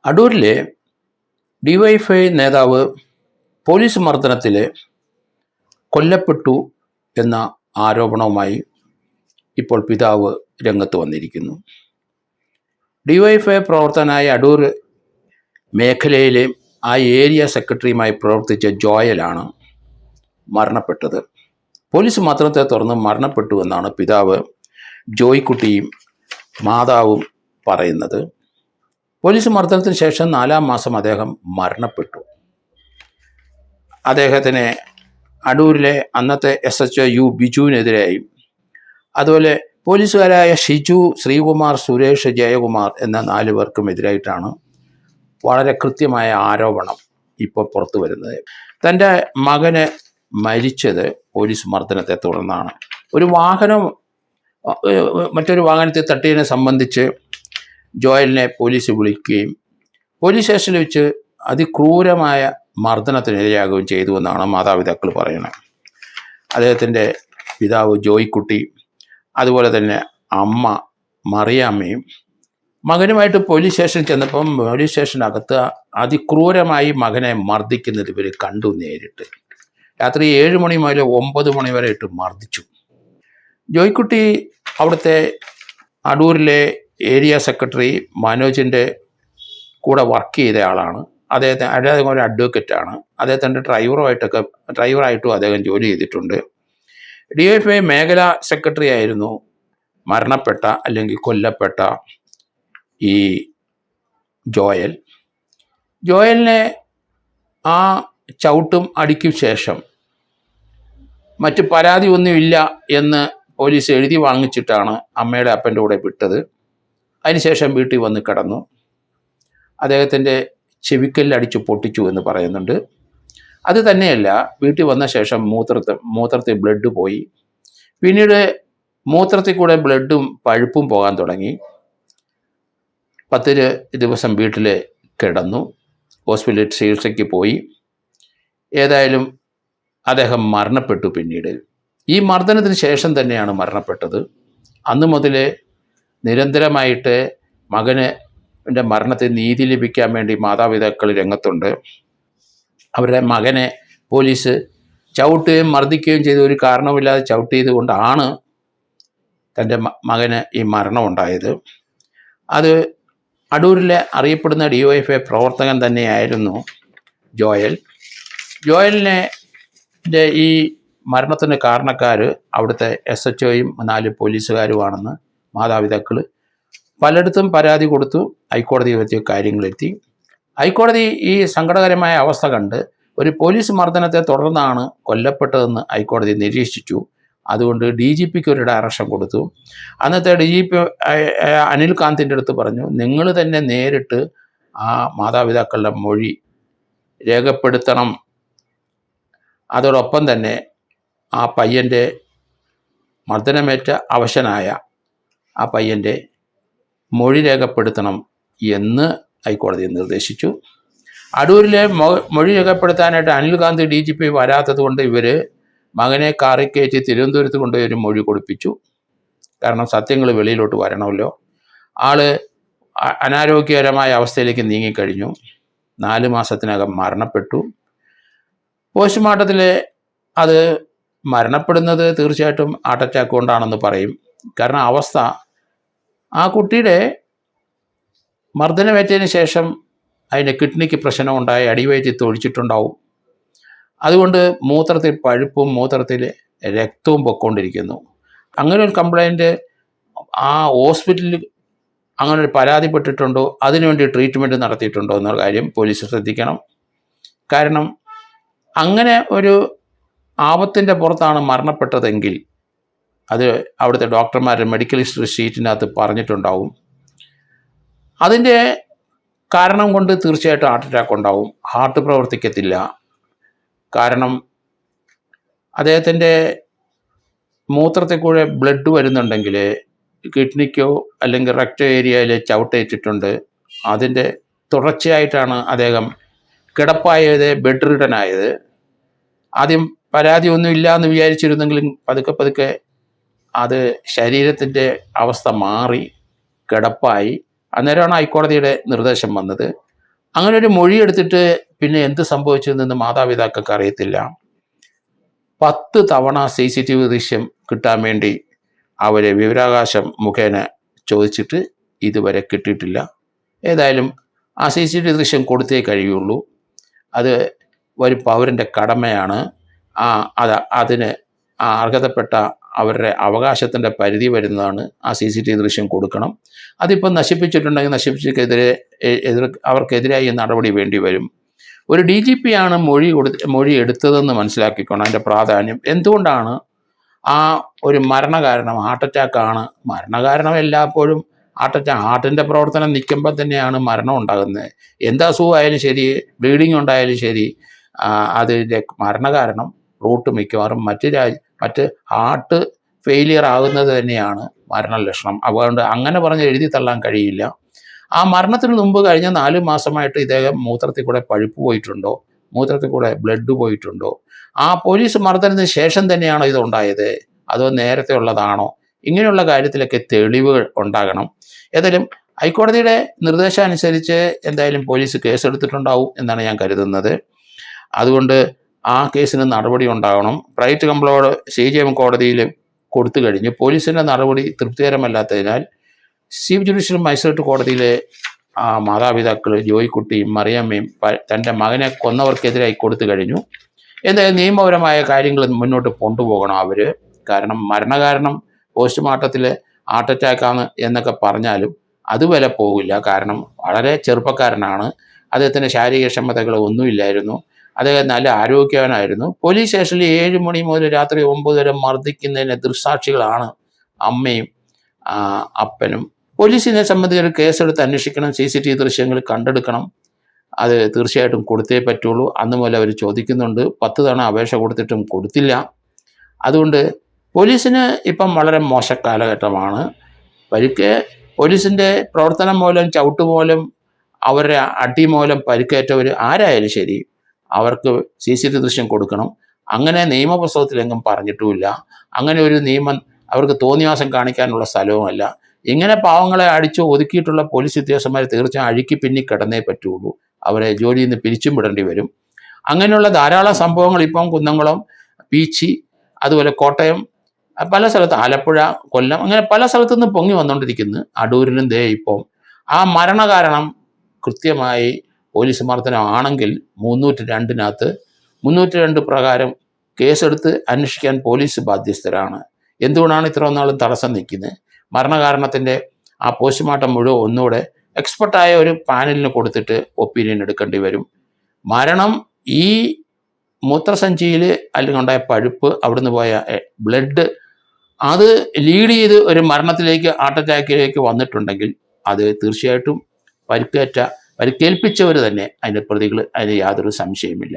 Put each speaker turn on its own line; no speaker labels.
അടൂരിലെ DYFI നേതാവ് police മർദ്ദനത്തിൽ കൊല്ലപ്പെട്ടു എന്ന ആരോപണവുമായി ഇപ്പോൾ പിതാവ് രംഗത്ത് വന്നിരിക്കുന്നു. ഡിവൈഎഫ്ഐ പ്രവർത്തകനായ അടൂർ മേഖലയിലെ ആ ഏരിയ സെക്രട്ടറിയുമായി പ്രവർത്തിച്ച ജോയലാണ് മരണപ്പെട്ടത്. പോലീസ് മർദ്ദനത്തെ തുടർന്ന് മരണപ്പെട്ടു എന്നാണ് പിതാവ് ജോയ്ക്കുട്ടിയും മാതാവും പറയുന്നത്. പോലീസ് മർദ്ദനത്തിന് ശേഷം 4-ാം മാസം അദ്ദേഹം മരണപ്പെട്ടു. അദ്ദേഹത്തിന് അടൂരിലെ അന്നത്തെ SHO യു ബിജുവിനെതിരെയും അതുപോലെ പോലീസുകാരായ ഷിജു, ശ്രീകുമാർ, സുരേഷ്, ജയകുമാർ എന്ന 4 പേർക്കും എതിരായിട്ടാണ് വളരെ കൃത്യമായ ആരോപണം ഇപ്പോൾ പുറത്തു വരുന്നത്. തൻ്റെ മകന് മരിച്ചത് പോലീസ് മർദ്ദനത്തെ തുടർന്നാണ്. ഒരു വാഹനം മറ്റൊരു വാഹനത്തിൽ തട്ടിയതിനെ സംബന്ധിച്ച് ജോയലിനെ പോലീസ് വിളിക്കുകയും പോലീസ് സ്റ്റേഷനിൽ വെച്ച് അതിക്രൂരമായ മർദ്ദനത്തിനിരയാകുകയും ചെയ്തു എന്നാണ് മാതാപിതാക്കൾ പറയുന്നത്. അദ്ദേഹത്തിൻ്റെ പിതാവ് ജോയ്ക്കുട്ടി, അതുപോലെ തന്നെ അമ്മ മറിയാമ്മയും മകനുമായിട്ട് പോലീസ് സ്റ്റേഷനിൽ ചെന്നപ്പം പോലീസ് സ്റ്റേഷനകത്ത് അതിക്രൂരമായി മകനെ മർദ്ദിക്കുന്നത് ഇവർ കണ്ടു നേരിട്ട്. രാത്രി 7 മണി മുതൽ 9 മണി വരെ ഇട്ട് മർദ്ദിച്ചു. ജോയ്ക്കുട്ടി അവിടുത്തെ അടൂരിലെ ഏരിയ സെക്രട്ടറി മനോജിൻ്റെ കൂടെ വർക്ക് ചെയ്ത ആളാണ്. അദ്ദേഹം ഒരു അഡ്വക്കറ്റാണ്. അദ്ദേഹത്തിൻ്റെ ഡ്രൈവറായിട്ടും അദ്ദേഹം ജോലി ചെയ്തിട്ടുണ്ട്. DFI മേഖലാ സെക്രട്ടറി ആയിരുന്നു മരണപ്പെട്ട അല്ലെങ്കിൽ കൊല്ലപ്പെട്ട ഈ ജോയലിനെ ആ ചവിട്ടും അടിക്കും ശേഷം മറ്റ് പരാതി ഒന്നുമില്ല എന്ന് പോലീസ് എഴുതി വാങ്ങിച്ചിട്ടാണ് അമ്മയുടെ അപ്പൻ്റെ കൂടെ വിട്ടത്. അതിനുശേഷം വീട്ടിൽ വന്ന് കിടന്നു. അദ്ദേഹത്തിൻ്റെ ചെവിക്കല്ലടിച്ച് പൊട്ടിച്ചു എന്ന് പറയുന്നുണ്ട്. അത് തന്നെയല്ല, വീട്ടിൽ വന്ന ശേഷം മൂത്രത്തിൽ ബ്ലഡ് പോയി. പിന്നീട് മൂത്രത്തിൽ കൂടെ ബ്ലഡും പഴുപ്പും പോകാൻ തുടങ്ങി. 10 ദിവസം വീട്ടിൽ കിടന്നു. ഹോസ്പിറ്റലിൽ ചികിത്സയ്ക്ക് പോയി. ഏതായാലും അദ്ദേഹം മരണപ്പെട്ടു. പിന്നീട് ഈ മർദ്ദനത്തിന് ശേഷം തന്നെയാണ് മരണപ്പെട്ടത്. അന്ന് മുതൽ നിരന്തരമായിട്ട് മകൻ്റെ മരണത്തിൽ നീതി ലഭിക്കാൻ വേണ്ടി മാതാപിതാക്കൾ രംഗത്തുണ്ട്. അവരുടെ മകനെ പോലീസ് ചവിട്ടുകയും മർദ്ദിക്കുകയും ചെയ്ത് ഒരു കാരണവുമില്ലാതെ ചവിട്ടിയത് കൊണ്ടാണ് തൻ്റെ മകന് ഈ മരണം ഉണ്ടായത്. അത് അടൂരിലെ അറിയപ്പെടുന്ന DYFI പ്രവർത്തകൻ തന്നെയായിരുന്നു ജോയലിനെ ഈ മരണത്തിന് കാരണക്കാർ അവിടുത്തെ SHOയും 4 പോലീസുകാരുമാണെന്ന് മാതാപിതാക്കൾ പലയിടത്തും പരാതി കൊടുത്തു. ഹൈക്കോടതി വെച്ച് കാര്യങ്ങളെത്തി. ഹൈക്കോടതി ഈ സങ്കടകരമായ അവസ്ഥ കണ്ട് ഒരു പോലീസ് മർദ്ദനത്തെ തുടർന്നാണ് കൊല്ലപ്പെട്ടതെന്ന് ഹൈക്കോടതി നിരീക്ഷിച്ചു. അതുകൊണ്ട് DGPക്ക് ഒരു ഡയറക്ഷൻ കൊടുത്തു. അന്നത്തെ DGP അനിൽ കാന്തിൻ്റെ അടുത്ത് പറഞ്ഞു, നിങ്ങൾ തന്നെ നേരിട്ട് ആ മാതാപിതാക്കളുടെ മൊഴി രേഖപ്പെടുത്തണം. അതോടൊപ്പം തന്നെ ആ പയ്യൻ്റെ മർദ്ദനമേറ്റ അവശനായ ആ പയ്യൻ്റെ മൊഴി രേഖപ്പെടുത്തണം എന്ന് ഹൈക്കോടതി നിർദ്ദേശിച്ചു. അടൂരിലെ മൊഴി രേഖപ്പെടുത്താനായിട്ട് അനിൽ കാന്ത് DGP വരാത്തത് കൊണ്ട് ഇവർ മകനെ കാറിൽ കയറ്റി തിരുവനന്തപുരത്ത് കൊണ്ടുപോയി ഒരു മൊഴി കൊടുപ്പിച്ചു. കാരണം സത്യങ്ങൾ വെളിയിലോട്ട് വരണമല്ലോ. ആള് അനാരോഗ്യകരമായ അവസ്ഥയിലേക്ക് നീങ്ങിക്കഴിഞ്ഞു. 4 മാസത്തിനകം മരണപ്പെട്ടു. പോസ്റ്റ്മോർട്ടത്തിൽ അത് മരണപ്പെടുന്നത് തീർച്ചയായിട്ടും ഹാർട്ട് അറ്റാക്ക് കൊണ്ടാണെന്ന് പറയും. കാരണം അവസ്ഥ, ആ കുട്ടിയുടെ മർദ്ദനമേറ്റതിന് ശേഷം അതിൻ്റെ കിഡ്നിക്ക് പ്രശ്നമുണ്ടായി, അടിവയറ്റിൽ തൊഴിച്ചിട്ടുണ്ടാവും. അതുകൊണ്ട് മൂത്രത്തിൽ പഴുപ്പും മൂത്രത്തിൽ രക്തവും പൊയ്ക്കൊണ്ടിരിക്കുന്നു. അങ്ങനെ ഒരു കംപ്ലൈൻറ്റ് ആ ഹോസ്പിറ്റലിൽ അങ്ങനെ ഒരു പരാതിപ്പെട്ടിട്ടുണ്ടോ, അതിനുവേണ്ടി ട്രീറ്റ്മെൻറ്റ് നടത്തിയിട്ടുണ്ടോ എന്ന കാര്യം പോലീസ് ശ്രദ്ധിക്കണം. കാരണം അങ്ങനെ ഒരു ആപത്തിൻ്റെ പുറത്താണ് മരണപ്പെട്ടതെങ്കിൽ അത് അവിടുത്തെ ഡോക്ടർമാരുടെ മെഡിക്കൽ ഹിസ്റ്ററി ഷീറ്റിനകത്ത് പറഞ്ഞിട്ടുണ്ടാവും. അതിൻ്റെ കാരണം കൊണ്ട് തീർച്ചയായിട്ടും ഹാർട്ട് അറ്റാക്ക് ഉണ്ടാവും. ഹാർട്ട് പ്രവർത്തിക്കത്തില്ല. കാരണം അദ്ദേഹത്തിൻ്റെ മൂത്രത്തിൽ കൂടെ ബ്ലഡ് വരുന്നുണ്ടെങ്കിൽ കിഡ്നിക്കോ അല്ലെങ്കിൽ റെക്ടൽ ഏരിയയിൽ ചവിട്ടേറ്റിട്ടുണ്ട്. അതിൻ്റെ തുടർച്ചയായിട്ടാണ് അദ്ദേഹം കിടപ്പായത്, ബെഡ് റിഡനായത്. ആദ്യം പരാതി ഒന്നുമില്ല എന്ന് വിചാരിച്ചിരുന്നെങ്കിലും പതുക്കെ അത് ശരീരത്തിൻ്റെ അവസ്ഥ മാറി കിടപ്പായി. അന്നേരമാണ് ഹൈക്കോടതിയുടെ നിർദ്ദേശം വന്നത്. അങ്ങനെ ഒരു മൊഴി എടുത്തിട്ട് പിന്നെ എന്ത് സംഭവിച്ചതെന്ന് മാതാപിതാക്കൾക്ക് അറിയത്തില്ല. 10 തവണ CCTV ദൃശ്യം കിട്ടാൻ വേണ്ടി അവർ വിവരാവകാശം മുഖേന ചോദിച്ചിട്ട് ഇതുവരെ കിട്ടിയിട്ടില്ല. ഏതായാലും ആ CCTV ദൃശ്യം കൊടുത്തേ കഴിയുള്ളൂ. അത് ഒരു പൗരൻ്റെ കടമയാണ്. അതിന് അർഹതപ്പെട്ട അവരുടെ അവകാശത്തിൻ്റെ പരിധി വരുന്നതാണ്. ആ CCTV ദൃശ്യം കൊടുക്കണം. അതിപ്പോൾ നശിപ്പിച്ചിട്ടുണ്ടെങ്കിൽ അവർക്കെതിരായി നടപടി വേണ്ടി വരും. ഒരു DGP ആണ് മൊഴി എടുത്തതെന്ന് മനസ്സിലാക്കിക്കണം അതിൻ്റെ പ്രാധാന്യം. എന്തുകൊണ്ടാണ് ആ ഒരു മരണകാരണം ഹാർട്ട് അറ്റാക്കാണ്. മരണകാരണം എല്ലായ്പ്പോഴും ഹാർട്ടിൻ്റെ പ്രവർത്തനം നിൽക്കുമ്പോൾ തന്നെയാണ് മരണം ഉണ്ടാകുന്നത്. എന്ത് അസുഖമായാലും ശരി, ബ്ലീഡിങ് ഉണ്ടായാലും ശരി, അതിൻ്റെ മരണകാരണം റൂട്ട് മിക്കവാറും മറ്റ് ഹാർട്ട് ഫെയിലിയർ ആകുന്നത് തന്നെയാണ് മരണലക്ഷണം. അതുകൊണ്ട് അങ്ങനെ പറഞ്ഞ് എഴുതി തള്ളാൻ കഴിയില്ല. ആ മരണത്തിന് മുമ്പ് കഴിഞ്ഞ 4 മാസമായിട്ട് ഇദ്ദേഹം മൂത്രത്തിൽ കൂടെ പഴുപ്പ് പോയിട്ടുണ്ടോ, മൂത്രത്തിൽ കൂടെ ബ്ലഡ് പോയിട്ടുണ്ടോ, ആ പോലീസ് മർദ്ദനത്തിന് ശേഷം തന്നെയാണോ ഇതുണ്ടായത്, അതോ നേരത്തെ ഉള്ളതാണോ, ഇങ്ങനെയുള്ള കാര്യത്തിലൊക്കെ തെളിവുകൾ ഉണ്ടാകണം. ഏതായാലും ഹൈക്കോടതിയുടെ നിർദ്ദേശമനുസരിച്ച് എന്തായാലും പോലീസ് കേസെടുത്തിട്ടുണ്ടാവും എന്നാണ് ഞാൻ കരുതുന്നത്. അതുകൊണ്ട് ആ കേസിന് നടപടി ഉണ്ടാകണം. പ്രൈവറ്റ് കംപ്ലൈൻറ്റ് CJM കോടതിയിൽ കൊടുത്തു കഴിഞ്ഞു. പോലീസിൻ്റെ നടപടി തൃപ്തികരമല്ലാത്തതിനാൽ ചീഫ് ജുഡീഷ്യൽ മജിസ്ട്രേറ്റ് കോടതിയിലെ മാതാപിതാക്കൾ ജോയിക്കുട്ടിയും മറിയമ്മയും തൻ്റെ മകനെ കൊന്നവർക്കെതിരായി കൊടുത്തു കഴിഞ്ഞു. എന്തായാലും നിയമപരമായ കാര്യങ്ങൾ മുന്നോട്ട് കൊണ്ടുപോകണം അവർ. കാരണം മരണകാരണം പോസ്റ്റ്മോർട്ടത്തിൽ ഹാർട്ട് അറ്റാക്കാണ് എന്നൊക്കെ പറഞ്ഞാലും അത് വില പോകില്ല. കാരണം വളരെ ചെറുപ്പക്കാരനാണ്, അദ്ദേഹത്തിൻ്റെ ശാരീരിക ക്ഷമതകൾ ഒന്നുമില്ലായിരുന്നു, അദ്ദേഹം നല്ല ആരോഗ്യവാനായിരുന്നു. പോലീസ് സ്റ്റേഷനിൽ 7 മണി മുതൽ രാത്രി 9 വരെ മർദ്ദിക്കുന്നതിന് ദൃക്സാക്ഷികളാണ് അമ്മയും അപ്പനും. പോലീസിനെ സംബന്ധിച്ച് ഒരു കേസെടുത്ത് അന്വേഷിക്കണം, CCTV ദൃശ്യങ്ങൾ കണ്ടെടുക്കണം. അത് തീർച്ചയായിട്ടും കൊടുത്തേ പറ്റുള്ളൂ. അന്ന് മുതൽ അവർ ചോദിക്കുന്നുണ്ട്. 10 തവണ അപേക്ഷ കൊടുത്തിട്ടും കൊടുത്തില്ല. അതുകൊണ്ട് പോലീസിന് ഇപ്പം വളരെ മോശ കാലഘട്ടമാണ്. പോലീസിൻ്റെ പ്രവർത്തനം മൂലം, ചവിട്ട് മൂലം, അവരുടെ അടി മൂലം പരിക്കേറ്റവർ ആരായാലും ശരി അവർക്ക് CCTV ദൃശ്യം കൊടുക്കണം. അങ്ങനെ നിയമപുസ്തകത്തിലെങ്ങും പറഞ്ഞിട്ടുമില്ല. അങ്ങനെ ഒരു നിയമം അവർക്ക് തോന്നിവാസം കാണിക്കാനുള്ള സ്ഥലവുമല്ല. ഇങ്ങനെ പാവങ്ങളെ അടിച്ച് ഒതുക്കിയിട്ടുള്ള പോലീസ് ഉദ്യോഗസ്ഥന്മാർ തീർച്ചയായും അഴുക്കി പിന്നി കിടന്നേ പറ്റുള്ളൂ. അവരെ ജോലിയിൽ നിന്ന് പിരിച്ചും വിടേണ്ടി വരും. അങ്ങനെയുള്ള ധാരാളം സംഭവങ്ങൾ ഇപ്പം കുന്നംകുളം, പീച്ചി, അതുപോലെ കോട്ടയം, പല സ്ഥലത്ത്, ആലപ്പുഴ, കൊല്ലം, അങ്ങനെ പല സ്ഥലത്തു നിന്ന് പൊങ്ങി വന്നുകൊണ്ടിരിക്കുന്നു. അടൂരിലും ഇപ്പം ആ മരണകാരണം കൃത്യമായി പോലീസ് മർദ്ദനമാണെങ്കിൽ 302 302 പ്രകാരം കേസെടുത്ത് അന്വേഷിക്കാൻ പോലീസ് ബാധ്യസ്ഥരാണ്. എന്തുകൊണ്ടാണ് ഇത്ര നാളും തടസ്സം നിൽക്കുന്നത്? മരണകാരണത്തിൻ്റെ ആ പോസ്റ്റ്മോർട്ടം മുഴുവൻ ഒന്നുകൂടെ എക്സ്പെർട്ടായ ഒരു പാനലിന് കൊടുത്തിട്ട് ഒപ്പീനിയൻ എടുക്കേണ്ടി വരും. മരണം ഈ മൂത്രസഞ്ചിയിൽ അല്ലെങ്കിൽ ഉണ്ടായ പഴുപ്പ്, അവിടുന്ന് പോയ ബ്ലഡ്, അത് ലീഡ് ചെയ്ത് ഒരു മരണത്തിലേക്ക്, ഹാർട്ട് അറ്റാക്കിലേക്ക് വന്നിട്ടുണ്ടെങ്കിൽ അത് തീർച്ചയായിട്ടും പരിക്കേൽപ്പിച്ചവർ തന്നെ അതിൻ്റെ പ്രതികൾ, അതിന് യാതൊരു സംശയമില്ല.